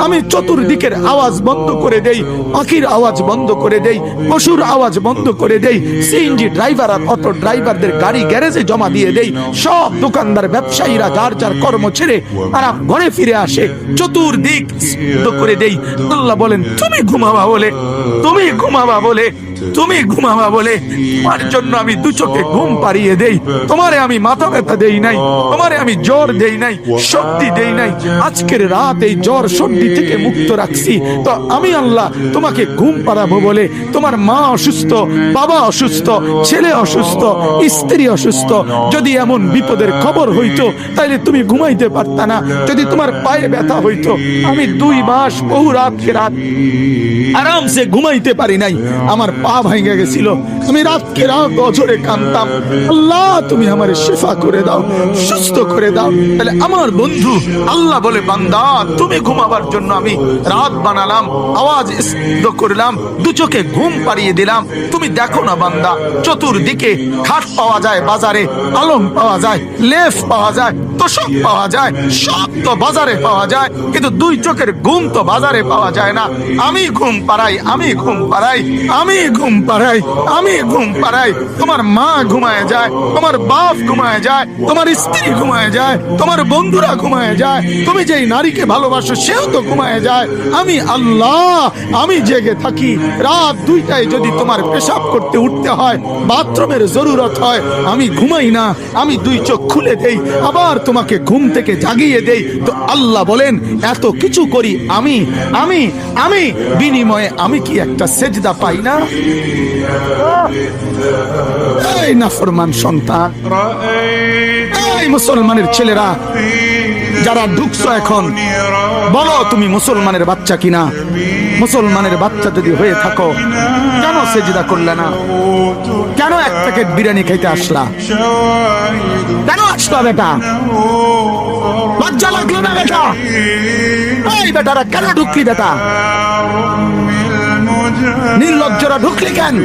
আমি চতুর্দিকের আওয়াজ বন্ধ করে দেই, পাখির আওয়াজ বন্ধ করে দেই, পশুর আওয়াজ বন্ধ করে দেই, সিএনজি ড্রাইভার আর অটো ড্রাইভারদের গাড়ি গ্যারেজে জমা দিয়ে দেই, সব দোকানদার ব্যবসায়ীরা যার যার কর্ম ছেড়ে তারা ঘরে ফিরে আসে, চতুর্দিক বন্ধ করে দেই। আল্লাহ বলেন তুমি ঘুমাবা বলে, তুমি ঘুমাবা বলে, তুমি ঘুমাবা বলে তোমার জন্য আমি দু চোখে ঘুম পাড়িয়ে দেই। তোমারে আমি মাথা ব্যথা দেই নাই, তোমারে আমি জ্বর দেই নাই, সর্দি দেই নাই। আজকের রাত এই জ্বর সর্দি থেকে মুক্ত রাখছি, তো আমি আল্লাহ তোমাকে ঘুম পাড়াবো বলে তোমার মা অসুস্থ, বাবা অসুস্থ, ছেলে অসুস্থ, স্ত্রী অসুস্থ, যদি এমন বিপদের খবর হইতো তাইলে তুমি ঘুমাইতে পারতা না। যদি তোমার পায়ে ব্যথা হইতো, আমি 2 মাস বহু রাতকে রাত আরামসে ঘুমাইতে পারি নাই, আমার পা ভাঙে গেছিল, আমি রাতকে রাত অঝরে কাঁদতাম, আল্লাহ তুমি আমার শিফা করে দাও, সুস্থ করে দাও। তাহলে আমার বন্ধু আল্লাহ বলে বান্দা তুমি ঘুমাবার জন্য আমি রাত বানালাম, আওয়াজ স্তব্ধ করলাম, দু চোখে ঘুম পাড়িয়ে দিলাম। তুমি দেখো না বান্দা, চতুর্দিকে খাট পাওয়া যায় বাজারে, আলম পাওয়া যায়, লেফ পাওয়া যায়, তোষক পাওয়া যায়, সব তো বাজারে পাওয়া যায়, কিন্তু 2 চোখের ঘুম তো বাজারে পাওয়া যায় না। আমি ঘুম পাড়াই, আমি ঘুম পাড়াই, আমি ঘুম পাড়াই, আমি ঘুম পাড়াই। তোমার মা ঘুমায় যায়, তোমার বাপ ঘুমায় যায়, তোমার স্ত্রী ঘুমায় যায়, তোমার বন্ধুরা ঘুমায় যায়, তুমি যেই নারীকে ভালোবাসো সেও তো ঘুমায় যায়। আমি আল্লাহ আমি জেগে থাকি। রাত 2টায় যদি তোমার পেশাব করতে উঠতে হয়, বাথরুমের জরুরত হয়, আমি ঘুমাই না, আমি 2 চোখ খুলে দেই, আবার তোমাকে ঘুম থেকে জাগিয়ে দেই। তো আল্লাহ বলেন এত কিছু করি আমি, আমি আমি বিনিময়ে আমি কি একটা সেজদা পাই না? এই নাফরমান সন্তান, এই মুসলমানের ছেলেরা যারা ঢুকছো এখন, বলো তুমি মুসলমানের বাচ্চা কিনা? মুসলমানের বাচ্চা যদি হয়ে থাকো, কেন সেজদা করলে না? কেন 1 প্যাকেট বিরিয়ানি খাইতে আসলা? কেন আসলা বেটা? লজ্জা লাগলো না বেটা? এই বেটারা কেন ঢুকলি বেটা? নির্লজ্জরা ঢুকলি কেন?